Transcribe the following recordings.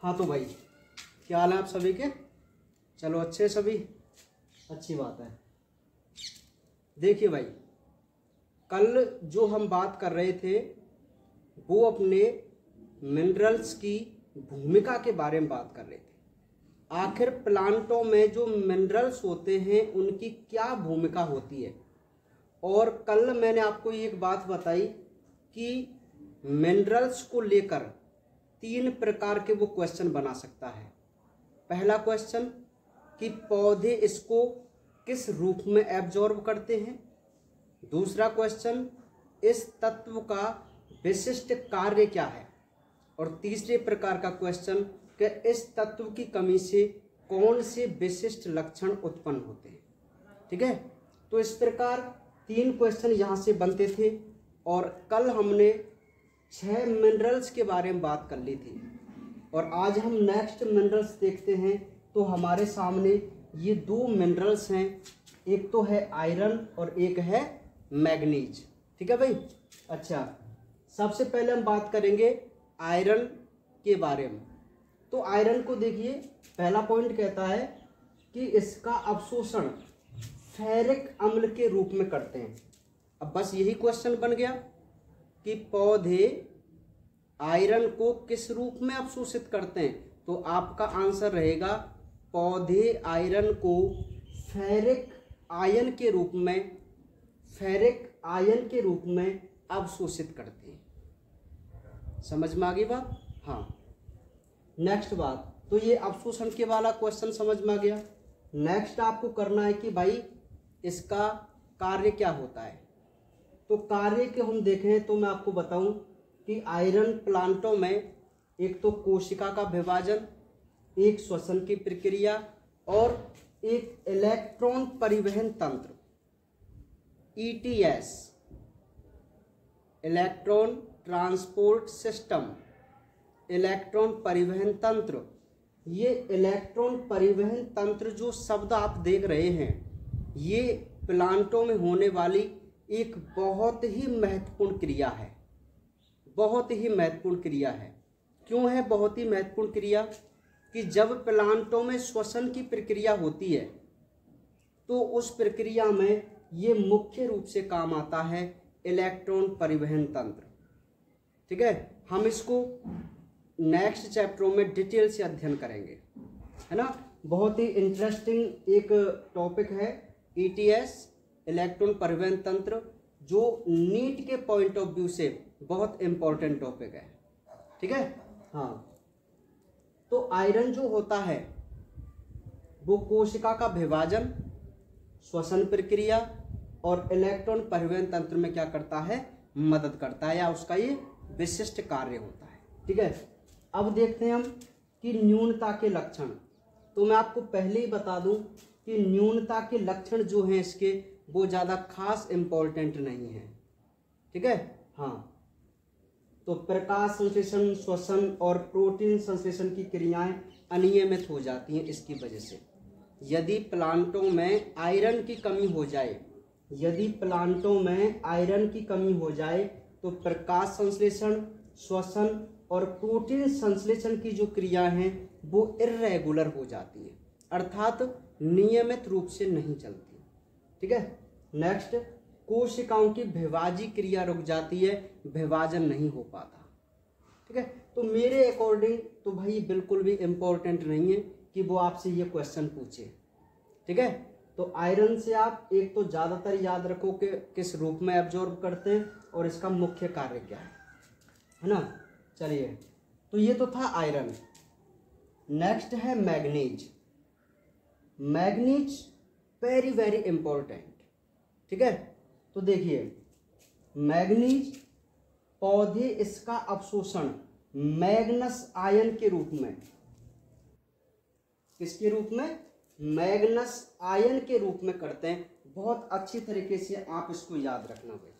हाँ तो भाई, क्या हाल है आप सभी के? चलो अच्छे सभी, अच्छी बात है। देखिए भाई, कल जो हम बात कर रहे थे वो अपने मिनरल्स की भूमिका के बारे में बात कर रहे थे। आखिर प्लांटों में जो मिनरल्स होते हैं उनकी क्या भूमिका होती है। और कल मैंने आपको एक बात बताई कि मिनरल्स को लेकर 3 प्रकार के वो क्वेश्चन बना सकता है। पहला क्वेश्चन कि पौधे इसको किस रूप में एब्जॉर्ब करते हैं। दूसरा क्वेश्चन, इस तत्व का विशिष्ट कार्य क्या है। और तीसरे प्रकार का क्वेश्चन कि इस तत्व की कमी से कौन से विशिष्ट लक्षण उत्पन्न होते हैं। ठीक है, तो इस प्रकार 3 क्वेश्चन यहाँ से बनते थे। और कल हमने 6 मिनरल्स के बारे में बात कर ली थी और आज हम नेक्स्ट मिनरल्स देखते हैं। तो हमारे सामने ये 2 मिनरल्स हैं, एक तो है आयरन और एक है मैग्नीज। ठीक है भाई। अच्छा, सबसे पहले हम बात करेंगे आयरन के बारे में। तो आयरन को देखिए, पहला पॉइंट कहता है कि इसका अवशोषण फेरिक अम्ल के रूप में करते हैं। अब बस यही क्वेश्चन बन गया कि पौधे आयरन को किस रूप में अवशोषित करते हैं। तो आपका आंसर रहेगा पौधे आयरन को फेरिक आयन के रूप में अवशोषित करते हैं। समझ में आ गई बात? हाँ। नेक्स्ट बात, तो ये अवशोषण के वाला क्वेश्चन समझ में आ गया। नेक्स्ट आपको करना है कि भाई इसका कार्य क्या होता है। तो कार्य के हम देखें तो मैं आपको बताऊं कि आयरन प्लांटों में एक तो कोशिका का विभाजन, एक श्वसन की प्रक्रिया और एक इलेक्ट्रॉन परिवहन तंत्र ETS, electron transport system, electron परिवहन तंत्र। ये इलेक्ट्रॉन परिवहन तंत्र जो शब्द आप देख रहे हैं, ये प्लांटों में होने वाली एक बहुत ही महत्वपूर्ण क्रिया है। बहुत ही महत्वपूर्ण क्रिया है। क्यों है बहुत ही महत्वपूर्ण क्रिया? कि जब प्लांटों में श्वसन की प्रक्रिया होती है तो उस प्रक्रिया में ये मुख्य रूप से काम आता है इलेक्ट्रॉन परिवहन तंत्र। ठीक है, हम इसको नेक्स्ट चैप्टरों में डिटेल से अध्ययन करेंगे, है ना। बहुत ही इंटरेस्टिंग एक टॉपिक है ETS, इलेक्ट्रॉन परिवहन तंत्र, जो नीट के पॉइंट ऑफ व्यू से बहुत इंपॉर्टेंट टॉपिक है। ठीक है, हाँ। तो आयरन जो होता है वो कोशिका का विभाजन, श्वसन प्रक्रिया और इलेक्ट्रॉन परिवहन तंत्र में क्या करता है? मदद करता है, या उसका ये विशिष्ट कार्य होता है। ठीक है, अब देखते हैं हम कि न्यूनता के लक्षण। तो मैं आपको पहले ही बता दूं कि न्यूनता के लक्षण जो हैं इसके, वो ज़्यादा खास इम्पोर्टेंट नहीं है। ठीक है, हाँ। तो प्रकाश संश्लेषण, श्वसन और प्रोटीन संश्लेषण की क्रियाएं अनियमित हो जाती हैं इसकी वजह से। यदि प्लांटों में आयरन की कमी हो जाए, तो प्रकाश संश्लेषण, श्वसन और प्रोटीन संश्लेषण की जो क्रिया हैं वो इर्रेगुलर हो जाती हैं, अर्थात नियमित रूप से नहीं चलती। ठीक है, नेक्स्ट, कोशिकाओं की विभाजी क्रिया रुक जाती है, विभाजन नहीं हो पाता। ठीक है, तो मेरे अकॉर्डिंग तो भाई बिल्कुल भी इम्पोर्टेंट नहीं है कि वो आपसे ये क्वेश्चन पूछे। ठीक है, तो आयरन से आप एक तो ज़्यादातर याद रखो कि किस रूप में एब्जॉर्ब करते हैं और इसका मुख्य कार्य क्या है ना। चलिए, तो ये तो था आयरन। नेक्स्ट है manganese. Manganese very very important. ठीक है, तो देखिए मैग्नीज, पौधे इसका अवशोषण मैग्नस आयन के रूप में, किसके रूप में? मैग्नस आयन के रूप में करते हैं। बहुत अच्छी तरीके से आप इसको याद रखना भाई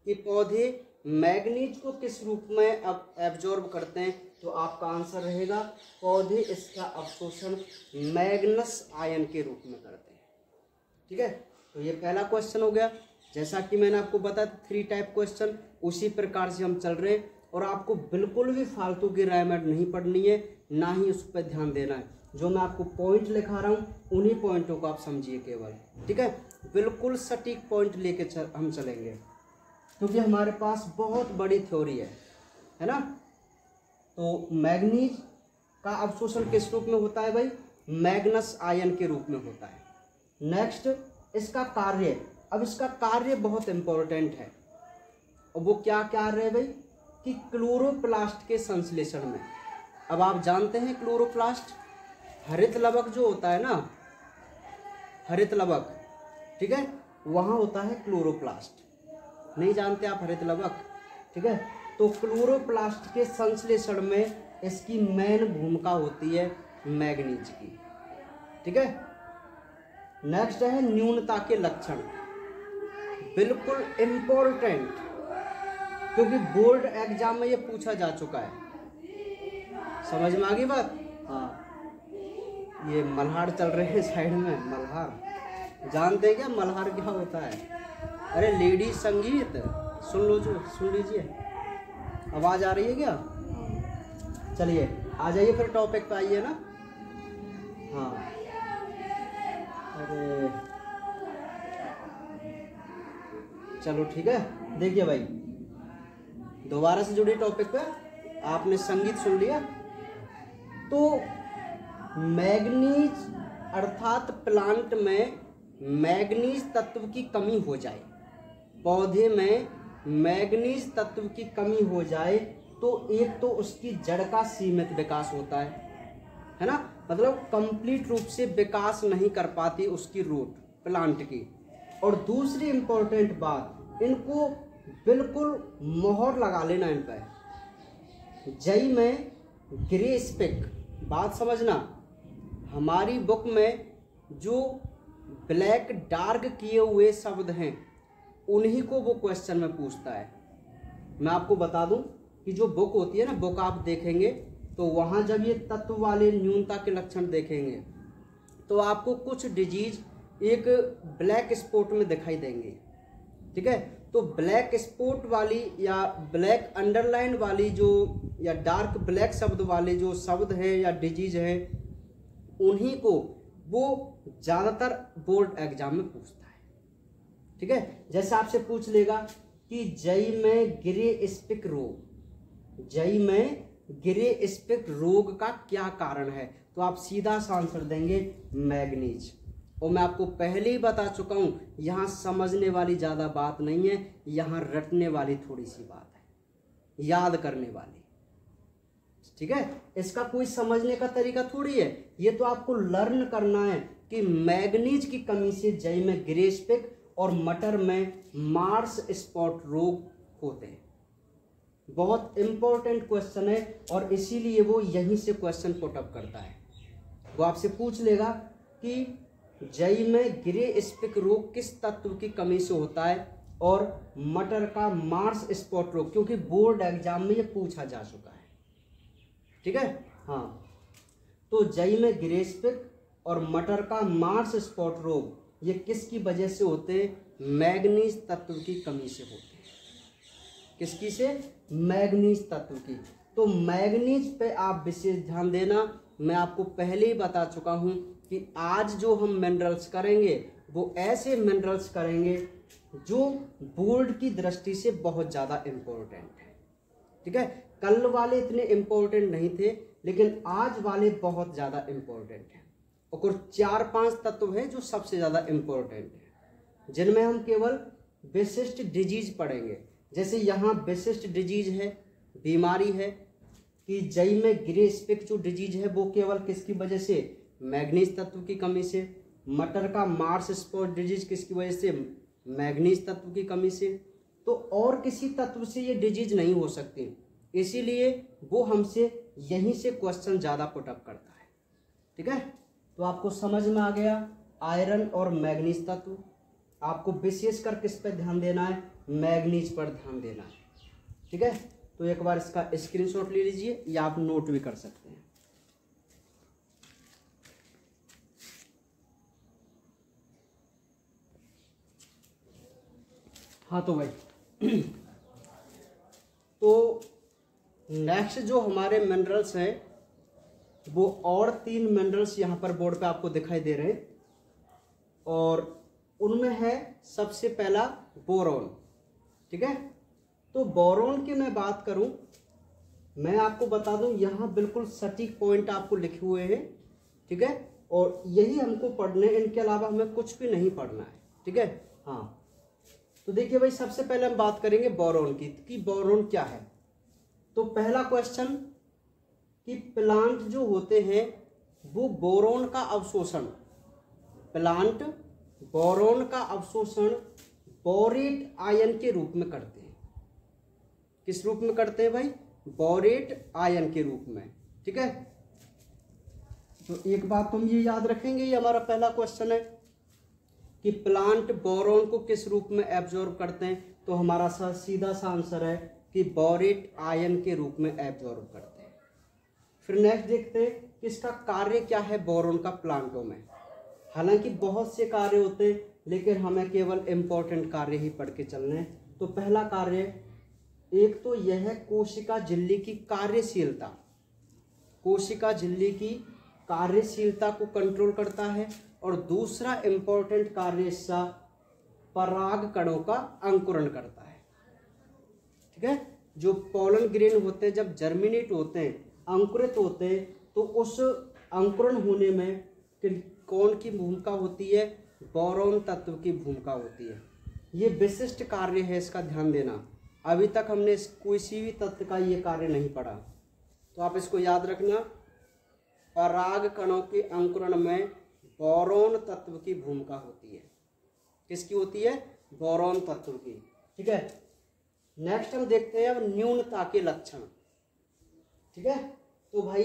कि पौधे मैग्नीज को किस रूप में एब्जॉर्ब करते हैं। तो आपका आंसर रहेगा पौधे इसका अवशोषण मैग्नस आयन के रूप में करते हैं। ठीक है, तो ये पहला क्वेश्चन हो गया। जैसा कि मैंने आपको बताया 3 टाइप क्वेश्चन, उसी प्रकार से हम चल रहे हैं और आपको बिल्कुल भी फालतू की रायमेड नहीं पढ़नी है, ना ही उस पर ध्यान देना है। जो मैं आपको पॉइंट लिखा रहा हूँ उन्हीं पॉइंटों को आप समझिए केवल, ठीक है। बिल्कुल सटीक पॉइंट लेके हम चलेंगे, क्योंकि हमारे पास बहुत बड़ी थ्योरी है ना। तो मैग्नीज का अवशोषण किस रूप में होता है भाई? मैग्नस आयन के रूप में होता है। नेक्स्ट इसका कार्य, अब इसका कार्य बहुत इंपॉर्टेंट है, और वो क्या कार्य है भाई? कि क्लोरोप्लास्ट के संश्लेषण में। अब आप जानते हैं क्लोरोप्लास्ट, हरित लवक जो होता है ना, हरित लवक, ठीक है, वहाँ होता है क्लोरोप्लास्ट। नहीं जानते आप हरित लवक, ठीक है। तो क्लोरोप्लास्ट के संश्लेषण में इसकी मेन भूमिका होती है मैग्नीज की, ठीक है। नेक्स्ट है न्यूनता के लक्षण, बिल्कुल इम्पोर्टेंट, क्योंकि बोर्ड एग्जाम में ये पूछा जा चुका है। समझ में आ गई बात? हाँ, ये मल्हार चल रहे हैं साइड में, मल्हार जानते हैं क्या? मल्हार क्या होता है? अरे लेडी संगीत, सुन लीजिए। आवाज आ रही है क्या? चलिए आ जाइए फिर टॉपिक पे आइए ना। हाँ, अरे चलो ठीक है। देखिए भाई, दोबारा से जुड़े टॉपिक पे। आपने संगीत सुन लिया, तो मैग्नीज अर्थात प्लांट में मैग्नीज तत्व की कमी हो जाए, पौधे में मैग्नीज तत्व की कमी हो जाए, तो एक तो उसकी जड़ का सीमित विकास होता है ना, मतलब कंप्लीट रूप से विकास नहीं कर पाती उसकी रूट प्लांट की। और दूसरी इंपॉर्टेंट बात, इनको बिल्कुल मोहर लगा लेना इन पर। जई में ग्रे स्पिक, बात समझना, हमारी बुक में जो ब्लैक डार्क किए हुए शब्द हैं उन्हीं को वो क्वेश्चन में पूछता है। मैं आपको बता दूं कि जो बुक होती है ना, बुक आप देखेंगे तो वहाँ जब ये तत्व वाले न्यूनता के लक्षण देखेंगे तो आपको कुछ डिजीज एक ब्लैक स्पॉट में दिखाई देंगे, ठीक है। तो ब्लैक स्पॉट वाली या ब्लैक अंडरलाइन वाली जो, या डार्क ब्लैक शब्द वाले जो शब्द हैं या डिजीज हैं, उन्हीं को वो ज़्यादातर बोर्ड एग्जाम में पूछता है, ठीक है। जैसे आपसे पूछ लेगा कि जई में ग्रे स्पिक रोग, जई में ग्रे स्पिक रोग का क्या कारण है, तो आप सीधा सा आंसर देंगे मैग्नीज। और मैं आपको पहले ही बता चुका हूं, यहाँ समझने वाली ज़्यादा बात नहीं है, यहाँ रटने वाली थोड़ी सी बात है, याद करने वाली, ठीक है। इसका कोई समझने का तरीका थोड़ी है, ये तो आपको लर्न करना है कि मैग्नीज की कमी से जई में ग्रे स्पिक और मटर में मार्स स्पॉट रोग होते हैं। बहुत इंपॉर्टेंट क्वेश्चन है, और इसीलिए वो यहीं से क्वेश्चन पुट अप करता है। वो आपसे पूछ लेगा कि जई में ग्रे स्पिक रोग किस तत्व की कमी से होता है, और मटर का मार्स स्पॉट रोग, क्योंकि बोर्ड एग्जाम में ये पूछा जा चुका है, ठीक है। हाँ, तो जई में ग्रे स्पिक और मटर का मार्स स्पॉट रोग ये किसकी वजह से होते हैं? मैग्नीज तत्व की कमी से होते हैं। किसकी से? मैग्नीज तत्व की। तो मैग्नीज पे आप विशेष ध्यान देना। मैं आपको पहले ही बता चुका हूं कि आज जो हम मिनरल्स करेंगे वो ऐसे मिनरल्स करेंगे जो बोर्ड की दृष्टि से बहुत ज़्यादा इम्पोर्टेंट है, ठीक है। कल वाले इतने इम्पोर्टेंट नहीं थे, लेकिन आज वाले बहुत ज़्यादा इम्पोर्टेंट हैं। और कुछ 4-5 तत्व हैं जो सबसे ज़्यादा इम्पोर्टेंट हैं, जिनमें हम केवल विशिष्ट डिजीज पढ़ेंगे। जैसे यहाँ विशिष्ट डिजीज है, बीमारी है कि जई में ग्रे स्पिक जो डिजीज है वो केवल किसकी वजह से? मैग्नीज तत्व की कमी से। मटर का मार्स स्पॉट डिजीज किसकी वजह से? मैग्नीज तत्व की कमी से। तो और किसी तत्व से ये डिजीज नहीं हो सकती, इसीलिए वो हमसे यहीं से क्वेश्चन ज़्यादा पुटअप करता है, ठीक है। तो आपको समझ में आ गया आयरन और मैग्नीज तत्व। आपको विशेषकर किस पर ध्यान देना है? मैग्नीज पर ध्यान देना है, ठीक है। तो एक बार इसका स्क्रीनशॉट ले लीजिए, या आप नोट भी कर सकते हैं। हाँ तो भाई तो नेक्स्ट जो हमारे मिनरल्स हैं वो और 3 मिनरल्स यहाँ पर बोर्ड पे आपको दिखाई दे रहे हैं, और उनमें है सबसे पहला बोरॉन। ठीक है, तो बोरॉन की मैं बात करूं, मैं आपको बता दूं यहाँ बिल्कुल सटीक पॉइंट आपको लिखे हुए हैं। ठीक है, और यही हमको पढ़ने, इनके अलावा हमें कुछ भी नहीं पढ़ना है। ठीक है, हाँ, तो देखिए भाई, सबसे पहले हम बात करेंगे बोरॉन की कि बोरॉन क्या है। तो पहला क्वेश्चन कि प्लांट जो होते हैं वो बोरॉन का अवशोषण, प्लांट बोरॉन का अवशोषण बोरेट आयन के रूप में करते हैं। किस रूप में करते हैं भाई? बोरेट आयन के रूप में। ठीक है, तो एक बात तुम ये याद रखेंगे, ये हमारा पहला क्वेश्चन है कि प्लांट बोरॉन को किस रूप में एब्जॉर्ब करते हैं। तो हमारा सीधा सा आंसर है कि बोरेट आयन के रूप में एब्जॉर्ब करते हैं। फिर नेक्स्ट देखते हैं कि इसका कार्य क्या है बोरॉन का प्लांटों में। हालांकि बहुत से कार्य होते हैं, लेकिन हमें केवल इंपॉर्टेंट कार्य ही पढ़ के चलने हैं। तो पहला कार्य, एक तो यह कोशिका झिल्ली की कार्यशीलता, कोशिका झिल्ली की कार्यशीलता को कंट्रोल करता है, और दूसरा इंपॉर्टेंट कार्य हिस्सा पराग कणों का अंकुरण करता है। ठीक है, जो पोलन ग्रेन होते हैं जब जर्मिनेट होते हैं, अंकुरित होते हैं, तो उस अंकुरण होने में कौन की भूमिका होती है? बोरॉन तत्व की भूमिका होती है। ये विशिष्ट कार्य है, इसका ध्यान देना। अभी तक हमने किसी भी तत्व का ये कार्य नहीं पढ़ा, तो आप इसको याद रखना। पराग कणों के अंकुरण में बोरॉन तत्व की भूमिका होती है। किसकी होती है? बोरॉन तत्व की। ठीक है, नेक्स्ट हम देखते हैं अब न्यूनता के लक्षण। ठीक है, तो भाई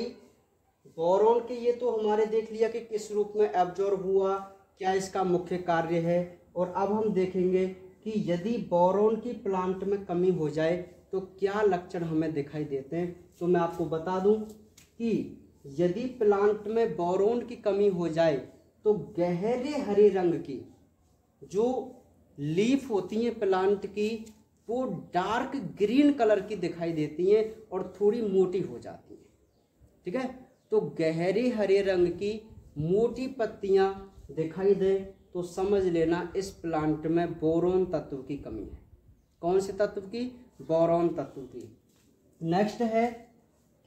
बोरॉन के ये तो हमारे देख लिया कि किस रूप में एब्जॉर्ब हुआ, क्या इसका मुख्य कार्य है। और अब हम देखेंगे कि यदि बोरॉन की प्लांट में कमी हो जाए तो क्या लक्षण हमें दिखाई देते हैं। तो मैं आपको बता दूं कि यदि प्लांट में बोरॉन की कमी हो जाए तो गहरे हरे रंग की जो लीफ होती हैं प्लांट की, वो डार्क ग्रीन कलर की दिखाई देती हैं और थोड़ी मोटी हो जाती हैं। ठीक है, तो गहरे हरे रंग की मोटी पत्तियां दिखाई दें तो समझ लेना इस प्लांट में बोरॉन तत्व की कमी है। कौन से तत्व की? बोरॉन तत्व की। नेक्स्ट है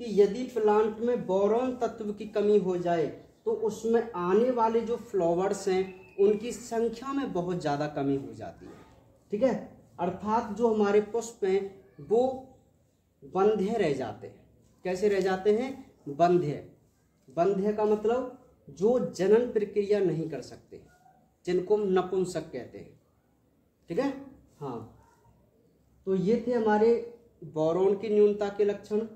कि यदि प्लांट में बोरॉन तत्व की कमी हो जाए तो उसमें आने वाले जो फ्लावर्स हैं उनकी संख्या में बहुत ज़्यादा कमी हो जाती है। ठीक है, अर्थात जो हमारे पुष्प हैं वो बंध्य रह जाते हैं। कैसे रह जाते हैं? बंध्य। बंध्य का मतलब जो जनन प्रक्रिया नहीं कर सकते, जिनको नपुंसक कहते हैं। ठीक है, हाँ, तो ये थे हमारे बोरॉन की न्यूनता के लक्षण।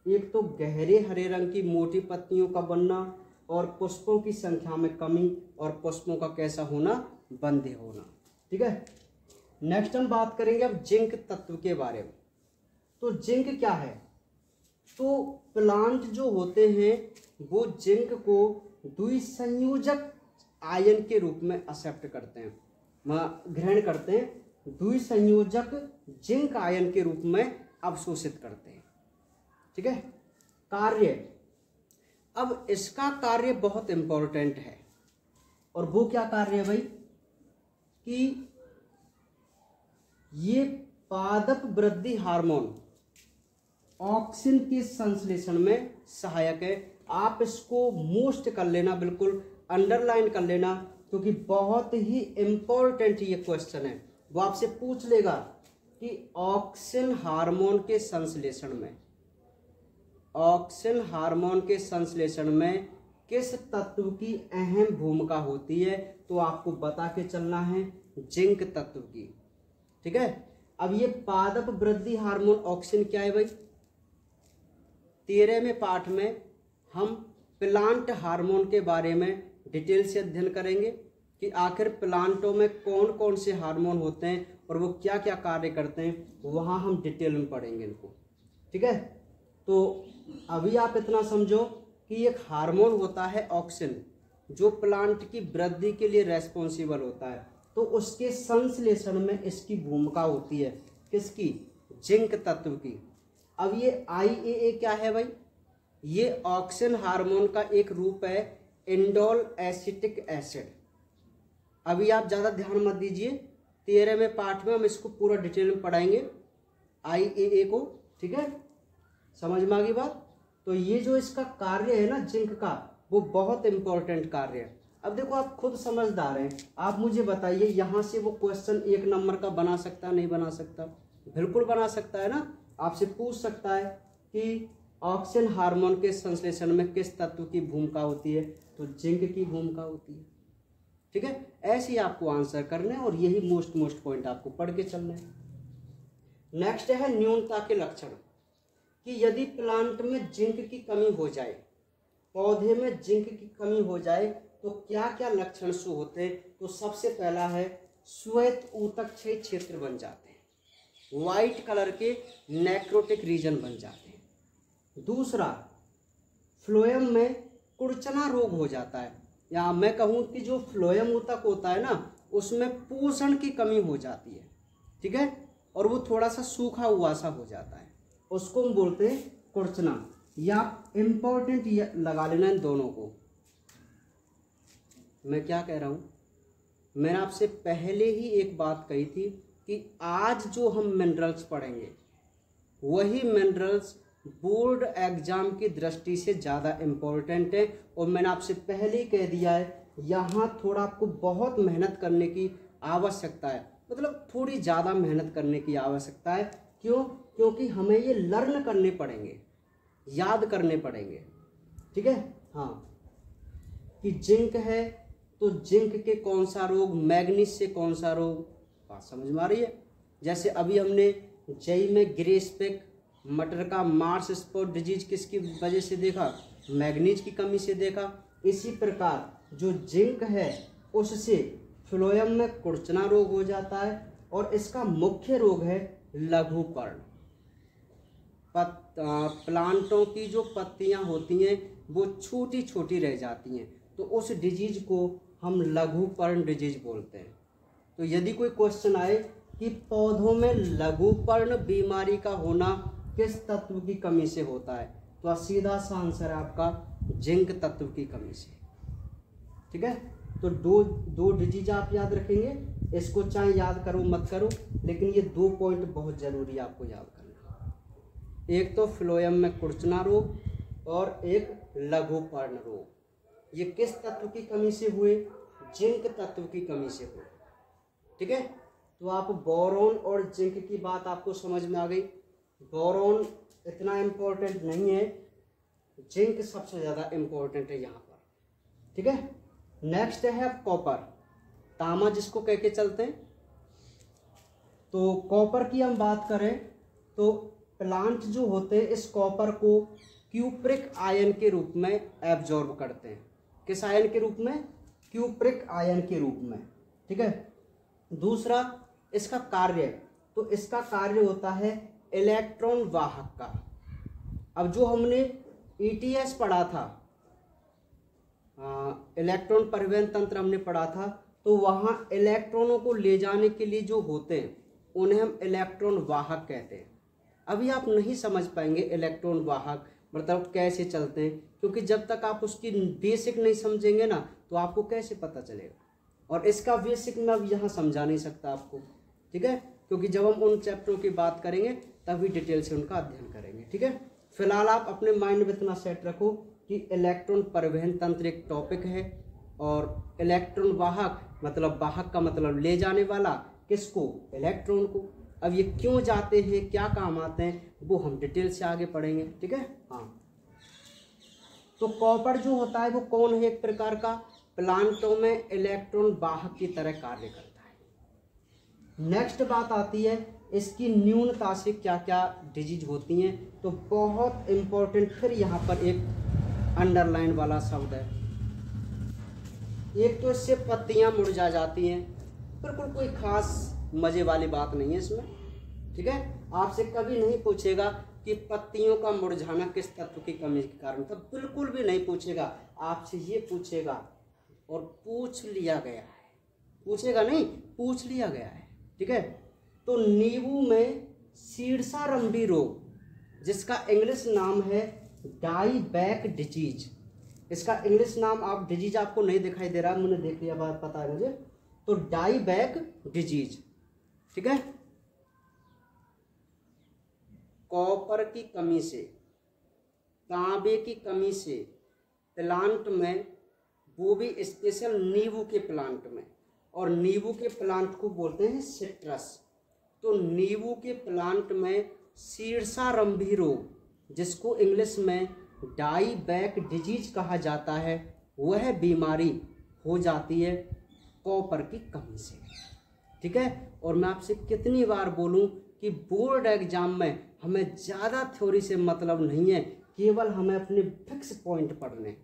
एक तो गहरे हरे रंग की मोटी पत्तियों का बनना, और पुष्पों की संख्या में कमी, और पुष्पों का कैसा होना? बंध्य होना। ठीक है, नेक्स्ट हम बात करेंगे अब जिंक तत्व के बारे में। तो जिंक क्या है? तो प्लांट जो होते हैं वो जिंक को द्विसंयोजक आयन के रूप में एक्सेप्ट करते हैं, ग्रहण करते हैं। द्विसंयोजक जिंक आयन के रूप में अवशोषित करते हैं। ठीक है, कार्य, अब इसका कार्य बहुत इंपॉर्टेंट है, और वो क्या कार्य है भाई? कि ये पादप वृद्धि हार्मोन ऑक्सिन के संश्लेषण में सहायक है। आप इसको मोस्ट कर लेना, बिल्कुल अंडरलाइन कर लेना, क्योंकि बहुत ही इंपॉर्टेंट ये क्वेश्चन है। वो आपसे पूछ लेगा कि ऑक्सिन हार्मोन के संश्लेषण में, ऑक्सिन हार्मोन के संश्लेषण में किस तत्व की अहम भूमिका होती है? तो आपको बता के चलना है जिंक तत्व की। ठीक है, अब ये पादप वृद्धि हार्मोन ऑक्सिन क्या है भाई? 13वें पाठ में हम प्लांट हार्मोन के बारे में डिटेल से अध्ययन करेंगे कि आखिर प्लांटों में कौन कौन से हार्मोन होते हैं और वो क्या क्या कार्य करते हैं, वहाँ हम डिटेल में पढ़ेंगे इनको। ठीक है, तो अभी आप इतना समझो कि एक हार्मोन होता है ऑक्सिन, जो प्लांट की वृद्धि के लिए रेस्पॉन्सिबल होता है, तो उसके संश्लेषण में इसकी भूमिका होती है। किसकी? जिंक तत्व की। अब ये IAA क्या है भाई? ये ऑक्सिन हार्मोन का एक रूप है, इंडोल एसिटिक एसिड। अभी आप ज़्यादा ध्यान मत दीजिए, 13वें पार्ट में हम इसको पूरा डिटेल में पढ़ाएंगे IAA को, ठीक है? समझ में आ गई बात? तो ये जो इसका कार्य है ना जिंक का, वो बहुत इंपॉर्टेंट कार्य है। अब देखो आप खुद समझदार हैं, आप मुझे बताइए यहाँ से वो क्वेश्चन 1 नंबर का बना सकता है नहीं बना सकता? बिल्कुल बना सकता है ना। आपसे पूछ सकता है कि ऑक्सिन हार्मोन के संश्लेषण में किस तत्व की भूमिका होती है? तो जिंक की भूमिका होती है, ठीक है? ऐसे ही आपको आंसर करने और यही मोस्ट पॉइंट आपको पढ़ के चलना है। नेक्स्ट है न्यूनता के लक्षण, कि यदि प्लांट में जिंक की कमी हो जाए, पौधे में जिंक की कमी हो जाए, तो क्या क्या लक्षण शो होते हैं? तो सबसे पहला है श्वेत ऊतक क्षेत्र बन जाते हैं, व्हाइट कलर के नेक्रोटिक रीजन बन जाते हैं। दूसरा, फ्लोएम में कुड़चना रोग हो जाता है, या मैं कहूँ कि जो फ्लोएम ऊतक होता है ना, उसमें पोषण की कमी हो जाती है, ठीक है? और वो थोड़ा सा सूखा हुआ सा हो जाता है, उसको हम बोलते हैं कुड़चना। या इम्पोर्टेंट लगा लेना इन दोनों को। मैं क्या कह रहा हूँ, मैंने आपसे पहले ही एक बात कही थी कि आज जो हम मिनरल्स पढ़ेंगे वही मिनरल्स बोर्ड एग्जाम की दृष्टि से ज़्यादा इम्पोर्टेंट है। और मैंने आपसे पहले ही कह दिया है, यहाँ थोड़ा आपको बहुत मेहनत करने की आवश्यकता है, मतलब थोड़ी ज़्यादा मेहनत करने की आवश्यकता है। क्यों? क्योंकि हमें ये लर्न करने पड़ेंगे, याद करने पड़ेंगे, ठीक है? हाँ, कि जिंक है तो जिंक के कौन सा रोग, मैग्नीज से कौन सा रोग, बात समझ में आ रही है? जैसे अभी हमने जेई में ग्रे स्पेक मटर का मार्स स्पॉट डिजीज किसकी वजह से देखा? मैग्नीज की कमी से देखा। इसी प्रकार जो जिंक है उससे फ्लोएम में कुड़चना रोग हो जाता है, और इसका मुख्य रोग है लघुपर्ण। प्लांटों की जो पत्तियां होती हैं वो छोटी छोटी रह जाती हैं, तो उस डिजीज को हम लघुपर्ण डिजीज बोलते हैं। तो यदि कोई क्वेश्चन आए कि पौधों में लघुपर्ण बीमारी का होना किस तत्व की कमी से होता है, तो सीधा सा आंसर है आपका जिंक तत्व की कमी से, ठीक है? तो दो डिजीज आप याद रखेंगे, इसको चाहे याद करो मत करो, लेकिन ये 2 पॉइंट बहुत जरूरी है आपको याद करना। एक तो फ्लोएम में कुड़चना रोग और एक लघुपर्ण रोग। ये किस तत्व की कमी से हुए? जिंक तत्व की कमी से हुए, ठीक है? तो आप बोरॉन और जिंक की बात आपको समझ में आ गई। बोरॉन इतना इम्पोर्टेंट नहीं है, जिंक सबसे ज़्यादा इम्पोर्टेंट है यहाँ पर, ठीक है? नेक्स्ट है कॉपर, तांबा जिसको कह के चलते हैं। तो कॉपर की हम बात करें तो प्लांट जो होते हैं इस कॉपर को क्यूप्रिक आयन के रूप में एब्जॉर्ब करते हैं। किस आयन के रूप में? क्यूप्रिक आयन के रूप में, ठीक है? दूसरा, इसका कार्य, तो इसका कार्य होता है इलेक्ट्रॉन वाहक का। अब जो हमने ETS पढ़ा था, इलेक्ट्रॉन परिवहन तंत्र हमने पढ़ा था, तो वहाँ इलेक्ट्रॉनों को ले जाने के लिए जो होते हैं उन्हें हम इलेक्ट्रॉन वाहक कहते हैं। अभी आप नहीं समझ पाएंगे इलेक्ट्रॉन वाहक मतलब कैसे चलते हैं, क्योंकि जब तक आप उसकी बेसिक नहीं समझेंगे ना, तो आपको कैसे पता चलेगा? और इसका बेसिक मैं अब यहाँ समझा नहीं सकता आपको, ठीक है? क्योंकि जब हम उन चैप्टरों की बात करेंगे तभी डिटेल से उनका अध्ययन करेंगे, ठीक है? फिलहाल आप अपने माइंड में इतना सेट रखो कि इलेक्ट्रॉन परिवहन तंत्र एक टॉपिक है, और इलेक्ट्रॉन वाहक मतलब वाहक का मतलब ले जाने वाला, किसको? इलेक्ट्रॉन को। अब ये क्यों जाते हैं, क्या काम आते हैं, वो हम डिटेल से आगे पढ़ेंगे, ठीक है? हाँ, तो कॉपर जो होता है वो कौन है? एक प्रकार का प्लांटों में इलेक्ट्रॉन वाहक की तरह कार्य करता है। नेक्स्ट बात आती है इसकी न्यूनता से क्या क्या डिजीज होती हैं। तो बहुत इंपॉर्टेंट, फिर यहाँ पर एक अंडरलाइन वाला शब्द है। एक तो इससे पत्तियां मुरझा जाती हैं, बिल्कुल कोई खास मजे वाली बात नहीं है इसमें, ठीक है? आपसे कभी नहीं पूछेगा कि पत्तियों का मुरझाना किस तत्व की कमी के कारण था, बिल्कुल भी नहीं पूछेगा। आपसे ये पूछेगा, और पूछ लिया गया है, पूछेगा नहीं, पूछ लिया गया है, ठीक है? तो नींबू में सीरसा रंबी रोग जिसका इंग्लिश नाम है डाईबैक डिजीज। इसका इंग्लिश नाम आप डिजीज आपको नहीं दिखाई दे रहा, मैंने देख लिया, बात पता है मुझे। तो डाईबैक डिजीज, ठीक है। कॉपर की कमी से, तांबे की कमी से प्लांट में, वो भी स्पेशल नींबू के प्लांट में, और नींबू के प्लांट को बोलते हैं सिट्रस। तो नींबू के प्लांट में शीर्षारंभी रोग, जिसको इंग्लिश में डाईबैक डिजीज कहा जाता है, वह बीमारी हो जाती है कॉपर की कमी से, ठीक है। और मैं आपसे कितनी बार बोलूं कि बोर्ड एग्जाम में हमें ज़्यादा थ्योरी से मतलब नहीं है, केवल हमें अपने फिक्स पॉइंट पढ़ने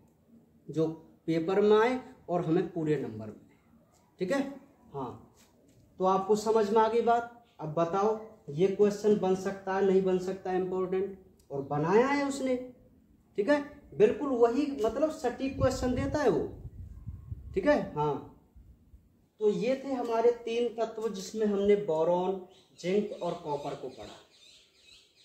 जो पेपर में आए और हमें पूरे नंबर में, ठीक है। हाँ, तो आपको समझ में आ गई बात। अब बताओ ये क्वेश्चन बन सकता है नहीं बन सकता है, इम्पोर्टेंट, और बनाया है उसने, ठीक है। बिल्कुल वही, मतलब सटीक क्वेश्चन देता है वो, ठीक है। हाँ, तो ये थे हमारे 3 तत्व जिसमें हमने बोरॉन, जिंक और कॉपर को पढ़ा।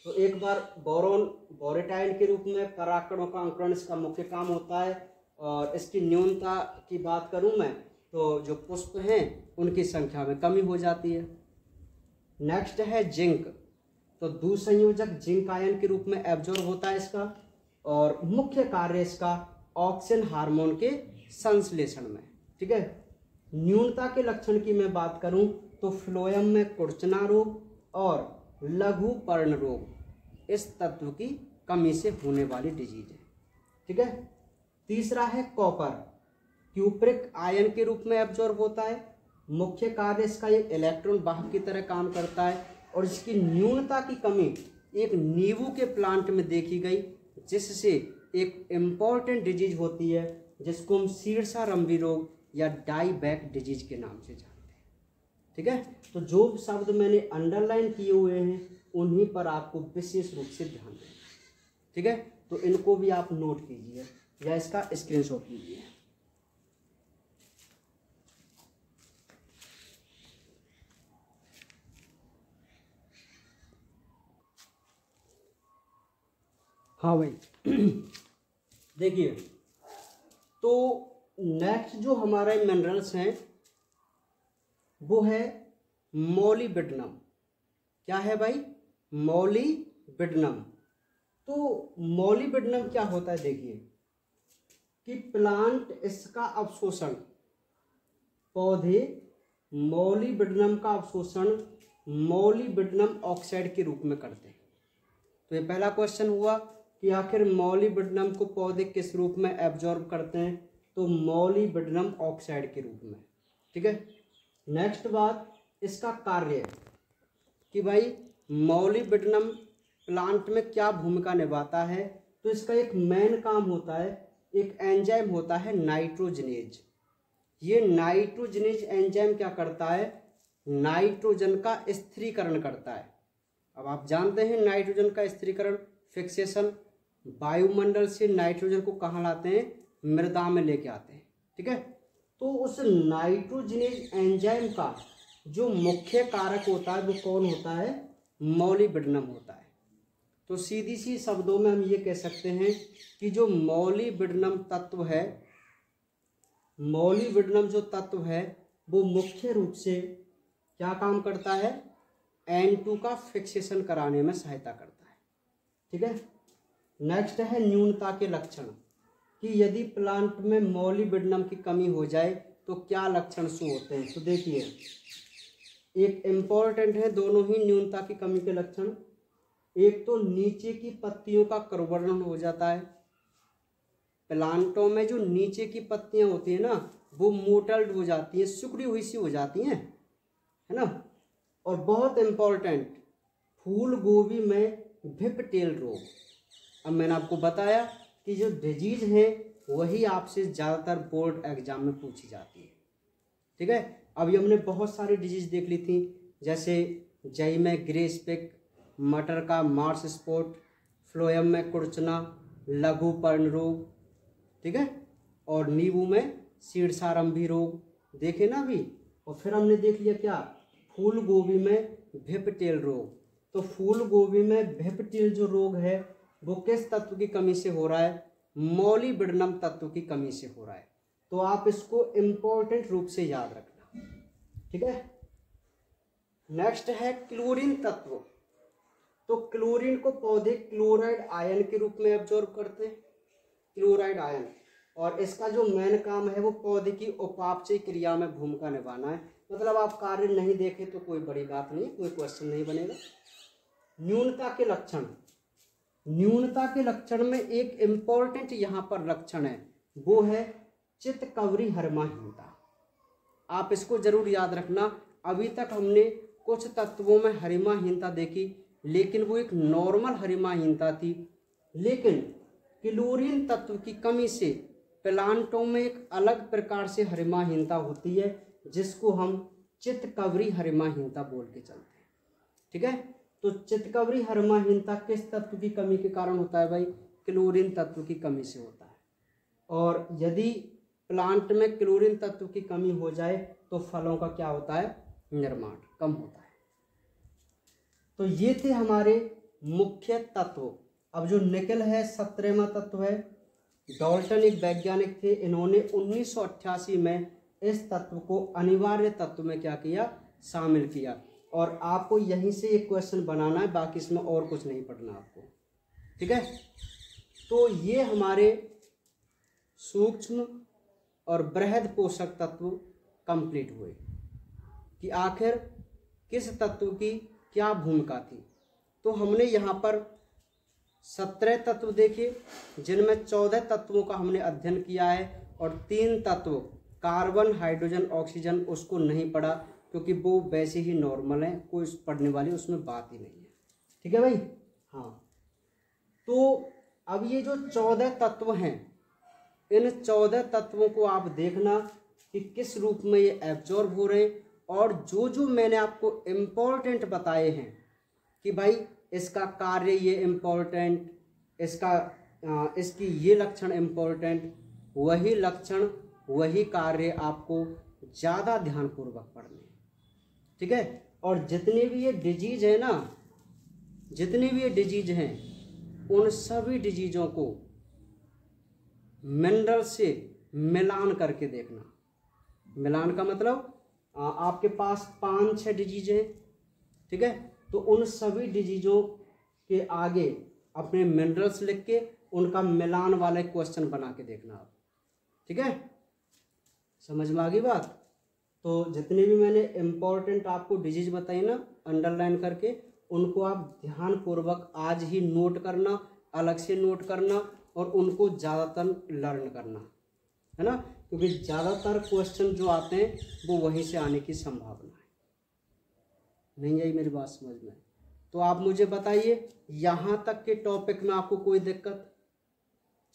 तो एक बार बोरॉन बोरेटाइल के रूप में परागकणों का अंकुरण इसका मुख्य काम होता है, और इसकी न्यूनता की बात करूं मैं तो जो पुष्प हैं उनकी संख्या में कमी हो जाती है। नेक्स्ट है जिंक, तो द्विसंयोजक जिंक आयन के रूप में एब्जॉर्ब होता है इसका, और मुख्य कार्य इसका ऑक्सिन हार्मोन के संश्लेषण में, ठीक है। न्यूनता के लक्षण की मैं बात करूं तो फ्लोएम में कुर्चना रोग और लघु पर्ण रोग इस तत्व की कमी से होने वाली डिजीज है, ठीक है। तीसरा है कॉपर, क्यूप्रिक आयन के रूप में एब्जॉर्ब होता है, मुख्य कार्य इसका एक इलेक्ट्रॉन वाहक की तरह काम करता है, और इसकी न्यूनता की कमी एक नींबू के प्लांट में देखी गई, जिससे एक इम्पॉर्टेंट डिजीज होती है जिसको हम शीर्षारंभी रोग या डाईबैक डिजीज के नाम से जानते हैं, ठीक है। तो जो शब्द मैंने अंडरलाइन किए हुए हैं उन्हीं पर आपको विशेष रूप से ध्यान देना, ठीक है। तो इनको भी आप नोट कीजिए या इसका स्क्रीनशॉट लीजिए। हाँ भाई, देखिए, तो नेक्स्ट जो हमारे मिनरल्स हैं वो है मोलिब्डेनम। क्या है भाई? मोलिब्डेनम। तो मोलिब्डेनम क्या होता है, देखिए कि प्लांट इसका अवशोषण, पौधे मोलिब्डेनम का अवशोषण मोलिब्डेनम ऑक्साइड के रूप में करते हैं। तो ये पहला क्वेश्चन हुआ कि आखिर मोलिब्डेनम को पौधे किस रूप में एब्जॉर्ब करते हैं, तो मोलिब्डेनम ऑक्साइड के रूप में, ठीक है। नेक्स्ट बात, इसका कार्य कि भाई मोलिब्डेनम प्लांट में क्या भूमिका निभाता है, तो इसका एक मेन काम होता है, एक एंजाइम होता है नाइट्रोजनेज। ये नाइट्रोजनेज एंजाइम क्या करता है, नाइट्रोजन का स्थिरीकरण करता है। अब आप जानते हैं नाइट्रोजन का स्थिरीकरण, फिक्सेशन, वायुमंडल से नाइट्रोजन को कहाँ लाते हैं, मृदा में लेके आते हैं, ठीक है। तो उस नाइट्रोजनेज एंजाइम का जो मुख्य कारक होता है वो कौन होता है, मोलिब्डेनम होता है। तो सीधी सी शब्दों में हम ये कह सकते हैं कि जो मोलिब्डेनम तत्व है, मोलिब्डेनम जो तत्व है वो मुख्य रूप से क्या काम करता है, N2 का फिक्सेशन कराने में सहायता करता है, ठीक है। नेक्स्ट है न्यूनता के लक्षण, कि यदि प्लांट में मोलिब्डेनम की कमी हो जाए तो क्या लक्षण शो होते हैं। तो देखिए, एक इम्पॉर्टेंट है दोनों ही न्यूनता की कमी के लक्षण। एक तो नीचे की पत्तियों का कर्वरण हो जाता है, प्लांटों में जो नीचे की पत्तियां होती है ना वो मोटल्ड हो जाती हैं, सिकुड़ी हुई सी हो जाती हैं, है ना। और बहुत इम्पॉर्टेंट, फूल गोभी में भिपटेल रोग। अब मैंने आपको बताया कि जो डिजीज है वही आपसे ज़्यादातर बोर्ड एग्जाम में पूछी जाती है, ठीक है। अभी हमने बहुत सारी डिजीज देख ली थी, जैसे जई में ग्रे स्पिक, मटर का मार्स स्पॉट, फ्लोएम में कुर्चना, लघु पर्ण रोग, ठीक है, और नींबू में शीर्षारंभी रोग देखे ना अभी। और फिर हमने देख लिया क्या, फूल गोभी में भिपटेल रोग, तो फूल गोभी में भिप्टिल जो रोग है वो किस तत्व की कमी से हो रहा है? मॉलिब्डेनम तत्व की कमी से हो रहा है। तो आप इसको इंपॉर्टेंट रूप से याद रखना, ठीक है। नेक्स्ट है क्लोरीन तत्व। तो क्लोरीन को पौधे क्लोराइड आयन के रूप में एब्जॉर्ब करते हैं, क्लोराइड आयन, और इसका जो मेन काम है वो पौधे की उपापचय क्रिया में भूमिका निभाना है। मतलब आप कार्य नहीं देखे तो कोई बड़ी बात नहीं, कोई क्वेश्चन नहीं बनेगा। न्यूनता के लक्षण, न्यूनता के लक्षण में एक इंपॉर्टेंट यहाँ पर लक्षण है, वो है चित्तकवरी हरिमाहीनता। आप इसको जरूर याद रखना। अभी तक हमने कुछ तत्वों में हरिमाहीनता देखी, लेकिन वो एक नॉर्मल हरिमाहीनता थी। लेकिन क्लोरीन तत्व की कमी से प्लांटों में एक अलग प्रकार से हरिमाहीनता होती है, जिसको हम चित्तकवरी हरिमाहीनता बोल के चलते हैं, ठीक है। तो चित्तकवरी हरिमाहीनता किस तत्व की कमी के कारण होता है भाई? क्लोरीन तत्व की कमी से होता है। और यदि प्लांट में क्लोरीन तत्व की कमी हो जाए तो फलों का क्या होता है? निर्माण कम होता है। तो ये थे हमारे मुख्य तत्व। अब जो निकेल है 17वां तत्व है। डाल्टन एक वैज्ञानिक थे, इन्होंने 1988 में इस तत्व को अनिवार्य तत्व में क्या किया? शामिल किया। और आपको यहीं से एक क्वेश्चन बनाना है, बाकी इसमें और कुछ नहीं पढ़ना आपको, ठीक है। तो ये हमारे सूक्ष्म और बृहद पोषक तत्व कंप्लीट हुए कि आखिर किस तत्व की क्या भूमिका थी। तो हमने यहाँ पर 17 तत्व देखे, जिनमें 14 तत्वों का हमने अध्ययन किया है, और 3 तत्व कार्बन, हाइड्रोजन, ऑक्सीजन उसको नहीं पढ़ा क्योंकि वो वैसे ही नॉर्मल है, कोई पढ़ने वाली उसमें बात ही नहीं है, ठीक है भाई। हाँ, तो अब ये जो 14 तत्व हैं, इन 14 तत्वों को आप देखना कि किस रूप में ये एब्जॉर्ब हो रहे हैं, और जो जो मैंने आपको इम्पोर्टेंट बताए हैं कि भाई इसका कार्य ये इम्पोर्टेंट, इसकी ये लक्षण इम्पोर्टेंट, वही लक्षण वही कार्य आपको ज़्यादा ध्यानपूर्वक पढ़ने, ठीक है। और जितने भी ये डिजीज है ना, जितनी भी ये डिजीज हैं, उन सभी डिजीजों को मिनरल से मिलान करके देखना। मिलान का मतलब आपके पास 5-6 डिजीज हैं, ठीक है, तो उन सभी डिजीजों के आगे अपने मिनरल्स लिख के उनका मिलान वाले क्वेश्चन बना के देखना आप, ठीक है। समझ में आ गई बात? तो जितनी भी मैंने इम्पोर्टेंट आपको डिजीज बताई ना अंडरलाइन करके, उनको आप ध्यानपूर्वक आज ही नोट करना, अलग से नोट करना, और उनको ज़्यादातर लर्न करना, है ना, क्योंकि ज़्यादातर क्वेश्चन जो आते हैं वो वहीं से आने की संभावना है। नहीं आई मेरी बात समझ में? तो आप मुझे बताइए, यहाँ तक के टॉपिक में आपको कोई दिक्कत?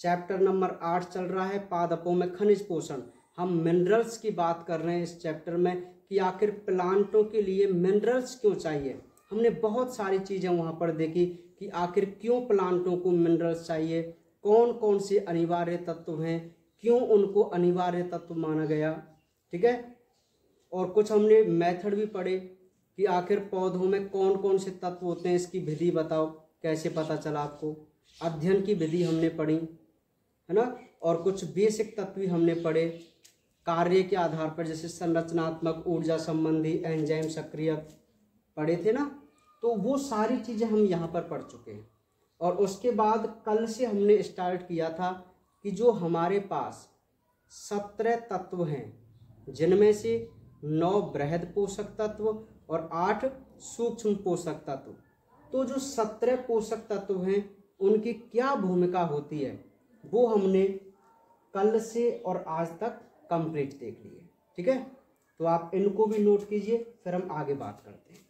चैप्टर नंबर 8 चल रहा है, पादपों में खनिज पोषण। हम मिनरल्स की बात कर रहे हैं इस चैप्टर में कि आखिर प्लांटों के लिए मिनरल्स क्यों चाहिए। हमने बहुत सारी चीज़ें वहाँ पर देखी कि आखिर क्यों प्लांटों को मिनरल्स चाहिए, कौन कौन से अनिवार्य तत्व हैं, क्यों उनको अनिवार्य तत्व माना गया, ठीक है। और कुछ हमने मेथड भी पढ़े कि आखिर पौधों में कौन कौन से तत्व होते हैं, इसकी विधि बताओ, कैसे पता चला आपको। अध्ययन की विधि हमने पढ़ी, है ना, और कुछ बेसिक तत्व भी हमने पढ़े कार्य के आधार पर, जैसे संरचनात्मक, ऊर्जा संबंधी, एंजाइम सक्रियक पढ़े थे ना। तो वो सारी चीज़ें हम यहाँ पर पढ़ चुके हैं। और उसके बाद कल से हमने स्टार्ट किया था कि जो हमारे पास 17 तत्व हैं, जिनमें से 9 बृहद पोषक तत्व और 8 सूक्ष्म पोषक तत्व। तो जो 17 पोषक तत्व हैं उनकी क्या भूमिका होती है वो हमने कल से और आज तक कंप्लीट देख लिए, ठीक है। तो आप इनको भी नोट कीजिए, फिर हम आगे बात करते हैं।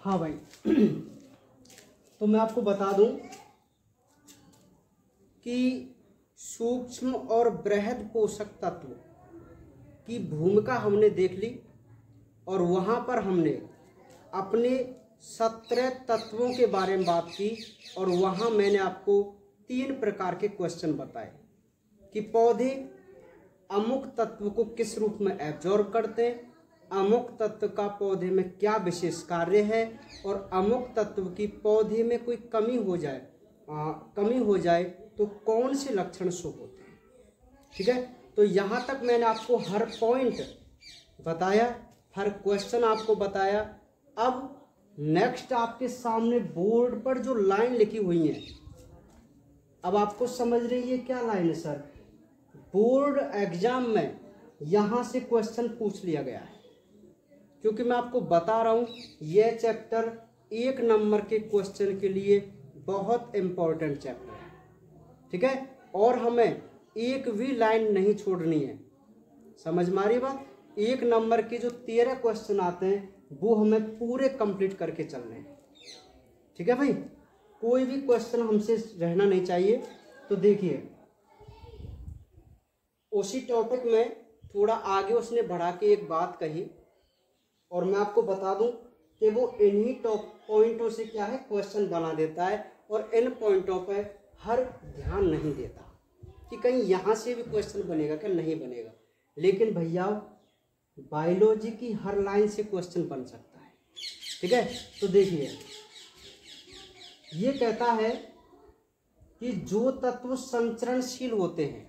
हाँ भाई, तो मैं आपको बता दूं कि सूक्ष्म और बृहद पोषक तत्व की भूमिका हमने देख ली, और वहाँ पर हमने अपने 17 तत्वों के बारे में बात की और वहाँ मैंने आपको 3 प्रकार के क्वेश्चन बताए कि पौधे अमुक तत्व को किस रूप में एब्जॉर्ब करते हैं, अमुक तत्व का पौधे में क्या विशेष कार्य है और अमुक तत्व की पौधे में कोई कमी हो जाए तो कौन से लक्षण शो होते हैं। ठीक है, तो यहाँ तक मैंने आपको हर पॉइंट बताया, हर क्वेश्चन आपको बताया। अब नेक्स्ट आपके सामने बोर्ड पर जो लाइन लिखी हुई है, अब आपको समझ रही है क्या लाइन है सर? बोर्ड एग्जाम में यहाँ से क्वेश्चन पूछ लिया गया है, क्योंकि मैं आपको बता रहा हूँ यह चैप्टर 1 नंबर के क्वेश्चन के लिए बहुत इम्पोर्टेंट चैप्टर है। ठीक है, और हमें एक भी लाइन नहीं छोड़नी है। समझ में आ रही बात? 1 नंबर के जो 13 क्वेश्चन आते हैं वो हमें पूरे कंप्लीट करके चलने हैं। ठीक है भाई, कोई भी क्वेश्चन हमसे रहना नहीं चाहिए। तो देखिए, उसी टॉपिक में थोड़ा आगे उसने बढ़ा के एक बात कही और मैं आपको बता दूं कि वो इन्हीं पॉइंटों से क्या है क्वेश्चन बना देता है और इन पॉइंटों पर हर ध्यान नहीं देता कि कहीं यहाँ से भी क्वेश्चन बनेगा क्या, नहीं बनेगा। लेकिन भैया बायोलॉजी की हर लाइन से क्वेश्चन बन सकता है। ठीक है, तो देखिए ये कहता है कि जो तत्व संचरणशील होते हैं,